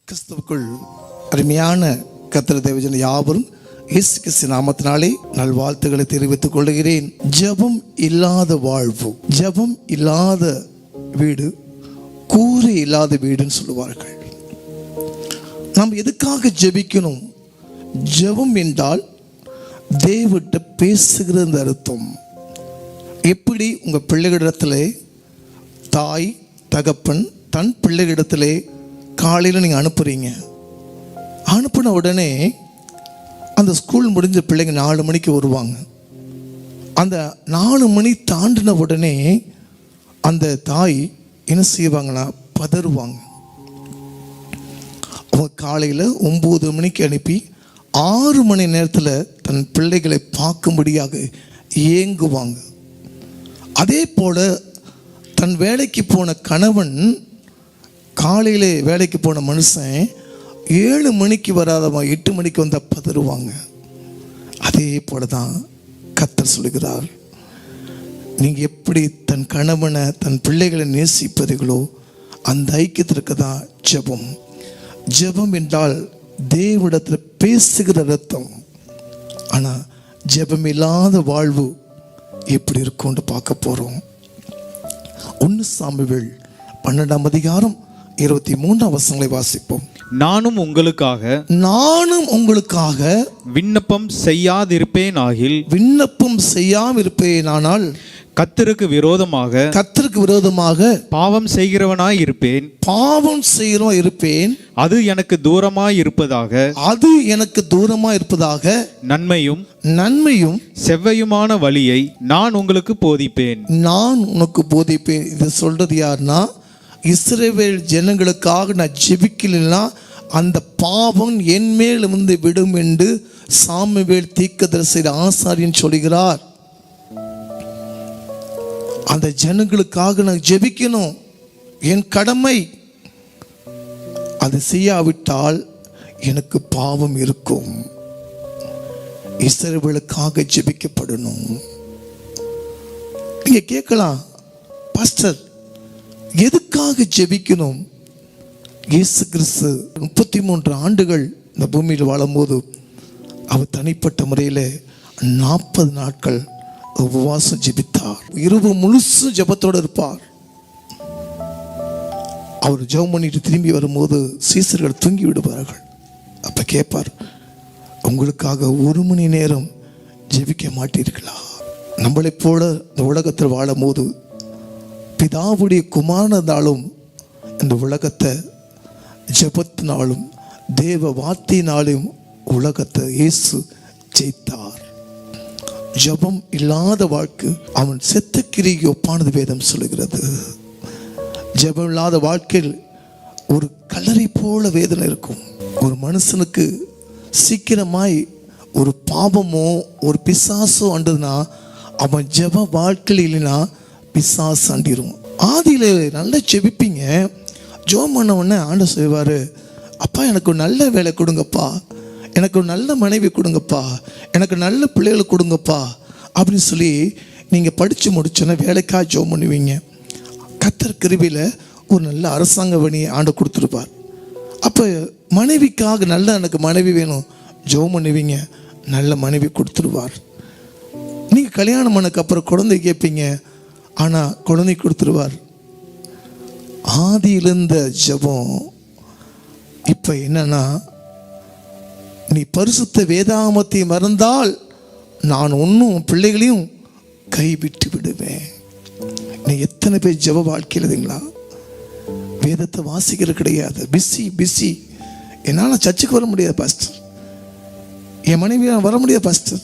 கிறிஸ்துவுக்குள் அருமையான கர்த்தர் தேவஜன யாவரும் இயேசு கிறிஸ்து நாமத்தினாலே நல்வாழ்த்துக்களை தெரிவித்துக் கொள்கிறேன். ஜெபம் இல்லாத வாழ்வு, ஜெபம் இல்லாத வீடு கூரை இல்லாத வீடுன்னு சொல்லுவார்கள். நாம் எதுக்காக ஜெபிக்கணும்? ஜெபம் என்றால் தேவன்கிட்ட பேசுகிறது அர்த்தம். எப்படி உங்கள் பிள்ளைகளிடத்தில் தாய் தகப்பன் தன் பிள்ளைகளிடத்தில் காலையில் நீங்கள் அனுப்புகிறீங்க, அனுப்பின உடனே அந்த ஸ்கூல் முடிஞ்ச பிள்ளைங்க 4 மணிக்கு வருவாங்க. அந்த 4 மணி தாண்டின உடனே அந்த தாய் என்ன செய்வாங்கன்னா பதறுவாங்க. அவங்க காலையில் 9 மணிக்கு அனுப்பி 6 மணி நேரத்தில் தன் பிள்ளைகளை பார்க்கும்படியாக ஏங்குவாங்க. அதே போல் தன் வேலைக்கு போன கணவன், காலையில் வேலைக்கு போன மனுஷன் 7 மணிக்கு வராதவன் 8 மணிக்கு வந்தால் பதறுவாங்க. அதே போல தான் கர்த்தர் சொல்லுகிறார், நீங்கள் எப்படி தன் கணவனை தன் பிள்ளைகளை நேசிப்பீர்களோ அந்த ஐக்கியத்திற்கு தான் ஜெபம். ஜெபம் என்றால் தேவனிடத்தில் பேசுகிற ரத்தம். ஆனால் ஜெபம் இல்லாத வாழ்வு எப்படி இருக்கும்னு பார்க்க போகிறோம். 1 சாமுவேல் 12ஆம் அதிகாரம் 23ஆம் வசனங்களை வாசிப்போம். நானும் உங்களுக்காக விண்ணப்பம் செய்யாதிருப்பேனானால் கர்த்தருக்கு விரோதமாக பாவம் செய்கிறவனாய் இருப்பேன். அது எனக்கு தூரமாய் இருப்பதாக நன்மையும் செவ்வையுமான வழியை நான் உங்களுக்கு போதிப்பேன். இது சொல்றது யாருன்னா, இஸ்ரவேல் ஜனங்களுக்காக நான் ஜெபிக்கலைன்னா அந்த பாவம் என் மேல் வந்து விடும் என்று சாமுவேல் தீர்க்கதரிசி ஆசாரியன் சொல்கிறார். அந்த ஜனங்களுக்காக நான் ஜெபிக்கணும், என் கடமை. அது செய்யாவிட்டால் எனக்கு பாவம் இருக்கும். இஸ்ரவேலுக்காக ஜெபிக்கப்படணும். நீங்க கேட்கலாம், பாஸ்டர் எதுக்காக ஜெபிக்கணும்? இயேசு கிறிஸ்து 33 ஆண்டுகள் இந்த பூமியில் வாழும்போது அவர் தனிப்பட்ட முறையில் 40 நாட்கள் உபவாசம் ஜெபித்தார். இரவு முழுசும் ஜெபத்தோடு இருப்பார். அவர் ஜெபம் பண்ணிட்டு திரும்பி வரும்போது சீசர்கள் தூங்கி விடுவார்கள். அப்ப கேட்பார், உங்களுக்காக 1 மணி நேரம் ஜெபிக்க மாட்டீர்களா? நம்மளை போல இந்த உலகத்தில் வாழும் போது பிதாவுடைய குமாரனாலும் இந்த உலகத்தை ஜெபத்தினாலும் தேவ வார்த்தையினாலும் உலகத்தை இயேசு ஜெயித்தார். ஜெபம் இல்லாத வாழ்க்கை அவன் செத்த கிரிக்கு ஒப்பானது வேதம் சொல்லுகிறது. ஜெபம் இல்லாத வாழ்க்கையில் ஒரு கல்லறை போல வேதனை இருக்கும். ஒரு மனுஷனுக்கு சீக்கிரமாய் ஒரு பாவமோ ஒரு பிசாசோ அண்டதுன்னா அவன் ஜெப வாழ்க்கையில் இல்லைன்னா பிசாசு அண்டிரும். ஆதியில் நல்லா ஜெபிப்பீங்க, ஜெபம் பண்ண உடனே ஆண்டவர் செய்வார், அப்பா எனக்கு ஒரு நல்ல வேலை கொடுங்கப்பா, எனக்கு ஒரு நல்ல மனைவி கொடுங்கப்பா, எனக்கு நல்ல பிள்ளைகளை கொடுங்கப்பா அப்படின்னு சொல்லி நீங்கள் படித்து முடிச்சோன்னே வேலைக்காக ஜெபம் பண்ணுவீங்க. கர்த்தர் கிருபையில் ஒரு நல்ல அரசாங்க பணியை ஆண்டவர் கொடுத்துருப்பார். அப்போ மனைவிக்காக நல்ல எனக்கு மனைவி வேணும் ஜெபம் பண்ணுவீங்க, நல்ல மனைவி கொடுத்துருவார். நீங்கள் கல்யாணம் பண்ணக்கப்புறம் குழந்தை கேட்பீங்க, ஆனால் குழந்தை கொடுத்துருவார். ஆதியிலிருந்த ஜெபம் இப்போ என்னன்னா, நீ பரிசுத்த வேதாகமத்தை மறந்தால் நான் ஒன்றும் பிள்ளைகளையும் கைவிட்டு விடுவேன். நீ எத்தனை பேர் ஜெப வாழ்க்கை எழுதுங்களா? வேதத்தை வாசிக்கிறது கிடையாது, பிஸி. என்னால் சர்ச்சுக்கு வர முடியாது பாஸ்டர், என் மனைவி வர முடியாது பாஸ்டர்,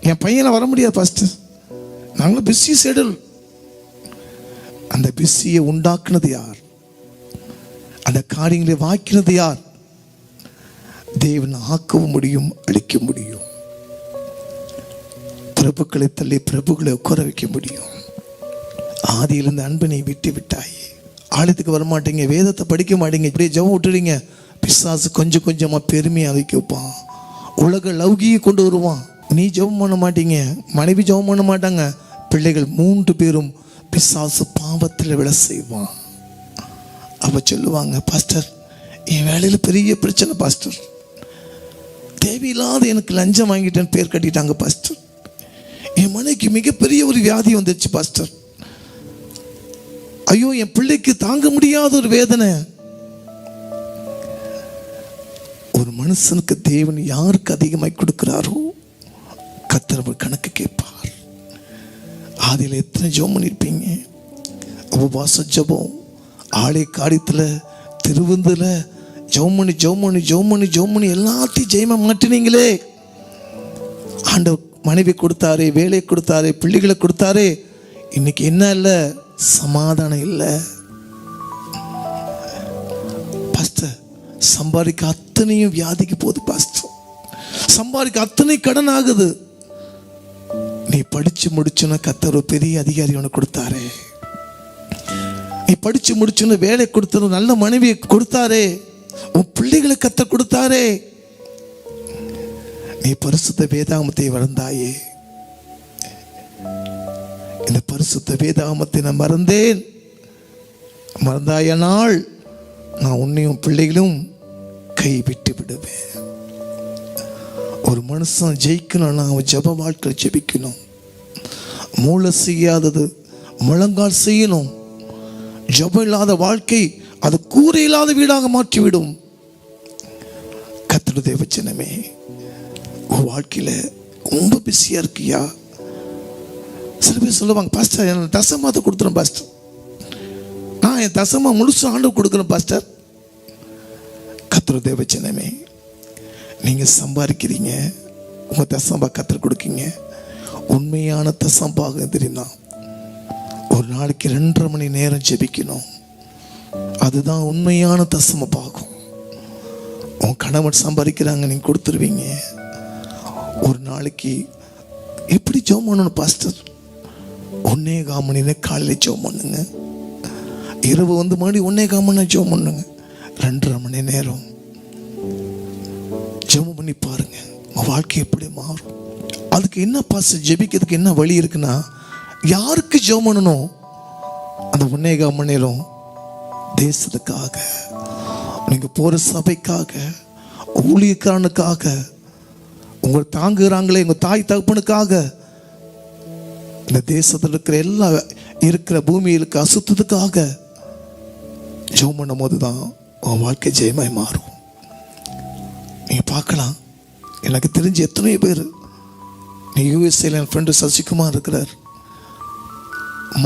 என் பையனை வர முடியாது பாஸ்டர், நாங்களும் பிஸி ஷெட்யூல். அந்த பிஸியை உண்டாக்குனது யார்? அந்த காரியங்களை வாக்கினது யார்? தேவன் ஆக்கவும் முடியும், அழிக்க முடியும். பிரபுக்களை தள்ளி பிரபுக்களை உட்கார வைக்க முடியும். ஆதியிலிருந்து அன்பனை விட்டு விட்டாயே, ஆலயத்துக்கு வரமாட்டீங்க, வேதத்தை படிக்க மாட்டீங்க, இப்படியே ஜெபம் விட்டுறீங்க, பிசாசு கொஞ்சம் கொஞ்சமாக பெருமையாக வைக்க வைப்பான், உலக லௌகியை கொண்டு வருவான். நீ ஜெபம் பண்ண மாட்டீங்க, மனைவி ஜெபம் பண்ண மாட்டாங்க, பிள்ளைகள் 3 பேரும் பிசாசு பாவத்தில் விழ செய்வான். அவ சொல்லுவாங்க, பாஸ்டர் என் வேலையில் பெரிய பிரச்சனை பாஸ்டர், தேவையில்லாத எனக்கு லஞ்சம் வாங்கிட்டேன்னு பேர் கட்டிட்டாங்க பாஸ்டர். என் மனைவிக்கு மிகப்பெரிய ஒரு வியாதி வந்துருச்சு பாஸ்டர். ஐயோ, என் பிள்ளைக்கு தாங்க முடியாத ஒரு வேதனை. ஒரு மனுஷனுக்கு தேவன் யாருக்கு அதிகமாய் கொடுக்கிறாரோ கர்த்தர் அவர் கணக்கு கேட்பார். ஆதியில் எத்தனை ஜெபம் பண்ணியிருப்பீங்க, உபவாச ஜெபம், ஆலய காரியத்தில், திருவந்தில் ஜெபம் பண்ணி எல்லாத்தையும் ஜெயமா மாற்றினீங்களே. ஆண்டவர் மனைவி கொடுத்தாரே, வேலையை கொடுத்தாரே, பிள்ளைகளை கொடுத்தாரே, இன்னைக்கு என்ன இல்லை? சமாதானம் இல்லை பாஸ்டர். சம்பாதிக்க அத்தனையும் வியாதிக்கு போகுது பாஸ்டர். சம்பாதிக்க அத்தனை கடன் ஆகுது. நீ படிச்சு முடிச்சுன்னா கர்த்தர் ஒரு பெரிய அதிகாரி உனக்கு கொடுத்தாரே. நீ படிச்சு முடிச்சுன்னு வேலை கொடுத்தனும், நல்ல மனைவியை கொடுத்தாரே, உன் பிள்ளைகளை கர்த்தர் கொடுத்தாரே. நீ பரிசுத்த வேதாகமத்தை வளர்ந்தாயே. இந்த பரிசுத்த வேதாகமத்தை நான் மறந்தாயனால் நான் உன்னையும் பிள்ளைகளும் கைவிட்டு விடுவேன். ஒரு மனுஷன் ஜெயிக்கணும்னா அவன் ஜெப வாழ்க்கை ஜெபிக்கணும். மூளை செய்யாதது முழங்கால் செய்யணும். ஜெபம் இல்லாத வாழ்க்கை அது கூரை இல்லாத வீடாக மாற்றிவிடும். கர்த்தருடைய வசனமே, உன் வாழ்க்கையில ரொம்ப பிஸியா இருக்கியா? சில பேர் சொல்லுவாங்க, பாஸ்டர் என் தசமாத்தை கொடுத்துறேன் பாஸ்டர், நான் என் தசமா முழுசு ஆண்டவர் கொடுக்குறேன் பாஸ்டர். கர்த்தருடைய வசனமே, நீங்க சம்பாதிக்கிறீங்க, உங்க தசம்பா கர்த்தர் கொடுக்கீங்க. உண்மையான தசம்பாக தெரியுமா? ஒரு நாளைக்கு 2.5 மணி நேரம் ஜெபிக்கணும். அதுதான் உண்மையான தசம பாகம். உன் கணவன் சம்பாதிக்கிறாங்க, நீங்க கொடுத்துருவீங்க. ஒரு நாளைக்கு எப்படி ஜெபம் பண்ணணும் பாஸ்டர்? 1.25 மணி நேரம் காலையில் ஜெபம் பண்ணுங்க. இரவு மணி 1.25 மணி நேரம் ஜெபம் பண்ணுங்க. 2.5 மணி நேரம் ஜெபம் பண்ணி பாருங்க, உங்க வாழ்க்கை எப்படி மாறும். அதுக்கு என்ன பாஸ்டர் ஜெபிக்கிறதுக்கு என்ன வழி இருக்குன்னா, யாருக்கு ஜெபம் பண்ணணும்? அந்த 1.25 மணி நேரம் தேசத்துக்காக, நீங்க போற சபைக்காக, ஊழியக்காரனுக்காக, உங்களை தாங்குகிறாங்களே உங்க தாய் தகப்பனுக்காக, இந்த தேசத்தில் இருக்கிற பூமியிலுக்கு அசுத்தத்துக்காக ஜெபம் பண்ணும் போது தான் உன் வாழ்க்கை ஜெயமாய் மாறும். நீங்க பார்க்கலாம், எனக்கு தெரிஞ்ச எத்தனையோ பேர், நீ யூஎஸ்ஏல என் ஃப்ரெண்டு சசிகுமார் இருக்கிறார்.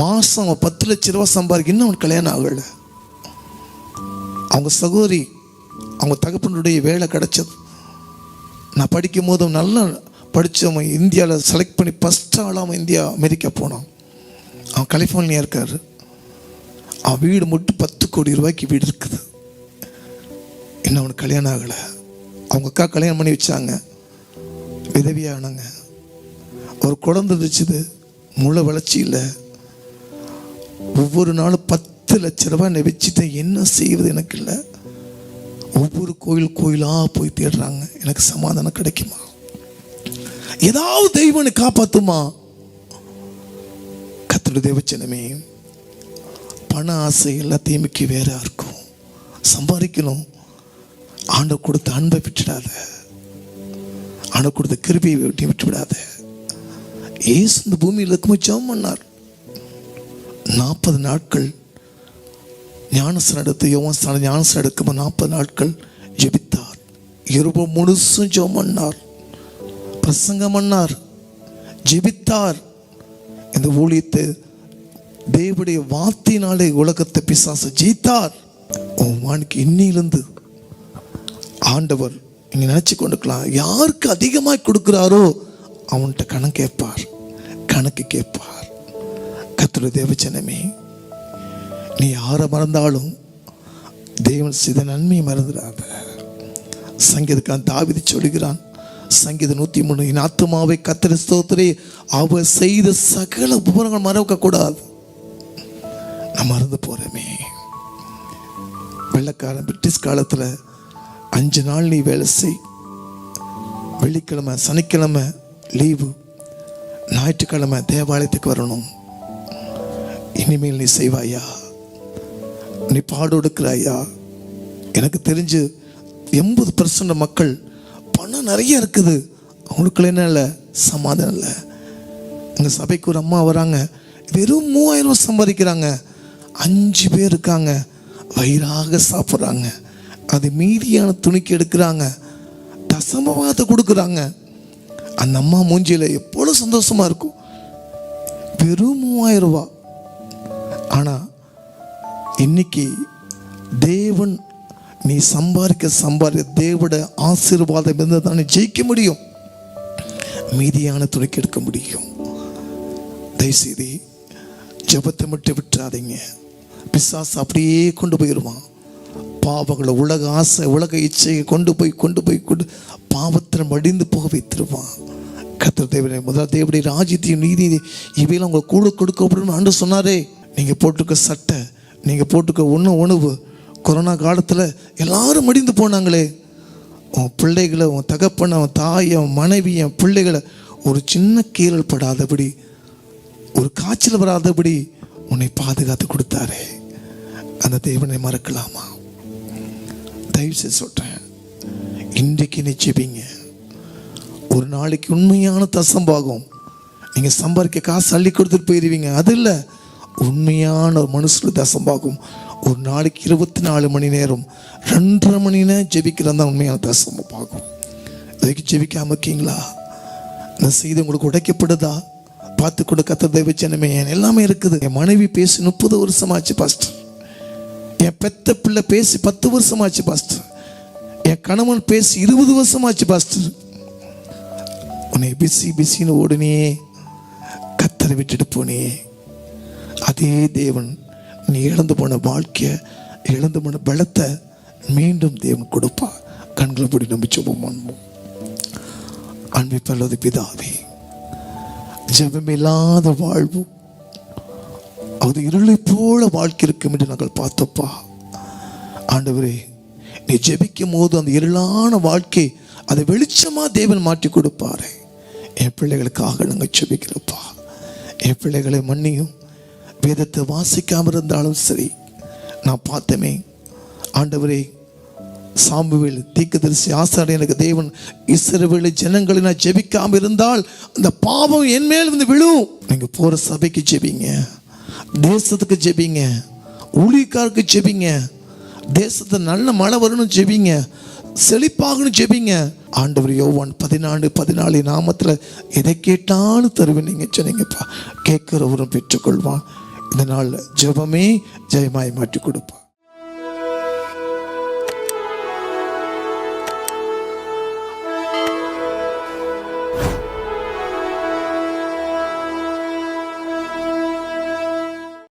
மாதம் 10 லட்சம் ரூபா சம்பாதிக்க, இன்னும் அவனுக்கு கல்யாணம் ஆகலை. அவங்க சகோதரி, அவங்க தகப்பனுடைய வேலை கிடைச்சது. நான் படிக்கும் போதும் நல்லா படித்தவன், இந்தியாவில் செலக்ட் பண்ணி ஃபஸ்ட் ஆளாக இந்தியா அமெரிக்கா போனான். அவன் கலிஃபோர்னியா இருக்கார். அவன் வீடு மட்டும் 10 கோடி ரூபாய்க்கு வீடு இருக்குது. இன்னும் அவனுக்கு கல்யாணம் ஆகலை. அவங்க அக்கா கல்யாணம் பண்ணி வச்சாங்க, விதவியானாங்க. ஒரு குழந்தை இருந்துச்சுது, முளை வளர்ச்சி இல்லை. ஒவ்வொரு நாளும் 10 லட்சம் ரூபாய் என்னை வச்சுட்டேன், என்ன செய்வது எனக்கு இல்லை. ஒவ்வொரு கோயிலாக போய் தேடுறாங்க, எனக்கு சமாதானம் கிடைக்குமா, ஏதாவது தெய்வனை காப்பாத்துமா? கர்த்தருடைய தேவச்சனமே, பண ஆசை எல்லாத்தையும் மிக்க வேற இருக்கும். சம்பாதிக்கணும். ஆண்டவர் கொடுத்த அன்பை விட்டுடாத, ஆண்டவர் கொடுத்த கிருபையை விட்டு விடாத. ஏசு இந்த பூமியில் இருக்கும்போது ஜெபம் பண்ணார். 40 நாட்கள் ஞானஸ்நானம் எடுத்து, யோவான் ஞானஸ்நானம் எடுக்கும்போது 40 நாட்கள் ஜெபித்தார். இரவு முழுசும் ஜெபம் பண்ணார், பிரசங்கம் பண்ணார், ஜெபித்தார். இந்த ஊழியத்தை தேவனுடைய வார்த்தையினாலே உலகத்தை பிசாசு ஜெயித்தார். உன் வாழ்க்கை இன்னிலிருந்து ஆண்டவர் நீங்க நினைச்சு கொண்டுக்கலாம், யாருக்கு அதிகமாக கொடுக்கிறாரோ அவன்கிட்ட கணக்கு கேட்பார். கர்த்தருடைய தேவஜனமே, நீ யாரை மறந்தாலும் தேவன் செய்த நன்மையை மறந்துடாத. சங்கீதக்காரன் தாவீது சொல்கிறான், சங்கீதம் 103, என் ஆத்துமாவை கர்த்தரை ஸ்தோத்திரி, அவர் செய்த சகல உபகாரங்கள் மறக்க கூடாது. நான் மறந்து போறேமே. வெள்ளக்காரன் பிரிட்டிஷ் காலத்துல 5 நாள் நீ வேலை செய், வெள்ளிக்கிழமை சனிக்கிழமை லீவு, ஞாயிற்றுக்கிழமை தேவாலயத்துக்கு வரணும். இனிமேல் நீ செய்வாயா? நீ பாடு எடுக்கிறாயா? எனக்கு தெரிஞ்சு 80% மக்கள் பணம் நிறைய இருக்குது, அவங்களுக்குள்ள என்ன இல்லை, சமாதானம் இல்லை. எங்கள் சபைக்கு ஒரு அம்மா வராங்க, வெறும் 3000 சம்பாதிக்கிறாங்க, 5 பேர் இருக்காங்க, வயிறாக சாப்பிட்றாங்க, அது மீதியான துணிக்கு எடுக்கிறாங்க, தசமபாகத்தை கொடுக்குறாங்க. அந்த அம்மா மூஞ்சியில் எவ்வளோ சந்தோஷமாக இருக்கும். வெறும் 3000 ரூபா. ஆனால் இன்னைக்கு தேவன், நீ சம்பாதிக்க தேவோட ஆசீர்வாதம் இருந்தால் தானே ஜெயிக்க முடியும், மீதியான துணைக்கு எடுக்க முடியும். தயவுசெய்து ஜெபத்தை மட்டும் விட்டுறாதீங்க. பிசாசு அப்படியே கொண்டு போயிடுவான். பாவங்களை, உலக ஆசை, உலக இச்சையை கொண்டு போய் பாவத்தில் மடிந்து போக வைத்திருவான். கர்த்தர் தேவனே, முதல் தேவனுடைய ராஜ்யத்தையும் நீதி இவையெல்லாம் உங்களை கூட கொடுக்கப்படும் ஆண்டு சொன்னாரே. நீங்கள் போட்டுக்க சட்டை, நீங்கள் போட்டுக்க உணவு, கொரோனா காலத்தில் எல்லாரும் மடிந்து போனாங்களே. உன் பிள்ளைகளை, உன் தகப்பனை, உன் தாய், உன் மனைவி, என் பிள்ளைகளை ஒரு சின்ன கீழல் படாதபடி, ஒரு காய்ச்சல் வராதபடி உன்னை பாதுகாத்து கொடுத்தாரே. அந்த தேவனை மறக்கலாமா? தயவு செய்து சொல்கிறேன், இன்றைக்கு நீ ஜெபிங்க. ஒரு நாளைக்கு உண்மையான தசம்பாகும். நீங்கள் சம்பாதிக்க காசு அள்ளி கொடுத்துட்டு போயிடுவீங்க, அது இல்லை. உண்மையான ஒரு மனுஷனுக்கு தசம்பாகும். ஒரு நாளைக்கு 24 மணி நேரம் 2.5 மணி நேரம் ஜெபிக்கிறது தான் உண்மையான தசம்பாகும். இதுக்கு ஜெபிக்காம இருக்கீங்களா? இந்த செய்தி உங்களுக்கு உடைக்கப்படுதா? பார்த்து கூட கர்த்தர் தேவ ஜனமே, எல்லாமே இருக்குது. என் மனைவி பேசி 30 வருஷமாச்சு பாஸ்டர். என் பெத்த பிள்ளை பேசி 10 வருஷமாச்சு பாஸ்டர். என் கணவன் பேசி 20 வருஷமாச்சு பாஸ்டர். உன்னை பிஸின்னு ஓடுனியே, கர்த்தரை விட்டுட்டு போனியே. அதே தேவன் நீ இழந்து போன வாழ்க்கையை, இழந்து போன பலத்தை மீண்டும் தேவன் கொடுப்பா. கண்களை மூடி நம்பி ஜெபம் பண்ணுவோம். அன்பை பரலோக பிதாவே, ஜெபம் இல்லாத வாழ்வு அது இருளை போல வாழ்க்கை இருக்கும் என்று நாங்கள் பார்த்தோப்பா. ஆண்டவரே, நீ ஜெபிக்கும் போது அந்த இருளான வாழ்க்கை அதை வெளிச்சமா தேவன் மாற்றி கொடுப்பாரு. என் பிள்ளைகளுக்காக நாங்கள் ஜெபிக்கிறப்பா. என் பிள்ளைகளை மன்னியும். வேதத்தை வாசிக்காமல் இருந்தாலும் சரி, நான் பார்த்தமே ஆண்டவரே, சாமுவேல் தீர்க்கதரிசி ஆசாரியன், எனக்கு தேவன் இஸ்ரவேல் ஜனங்களை நான் ஜெபிக்காமல் இருந்தால் அந்த பாவம் என் மேல் வந்து விழும். நீங்க போற சபைக்கு ஜெபிங்க, தேசத்துக்கு ஜெபிங்க, ஊழியக்காருக்கு ஜெபிங்க, தேசத்தை நல்ல மழை வரணும் ஜெபிங்க, செழிப்பாகணும் ஜெபிங்க. ஆண்டவர் யோவான் 14:14 நாமத்தில் எதை கேட்டாலும் தருவேன் நீங்க சொன்னீங்கப்பா. கேட்கிறவரும் பெற்றுக்கொள்வான். இதனால் ஜெபமே ஜெயமாய் மாற்றி கொடுப்பான்.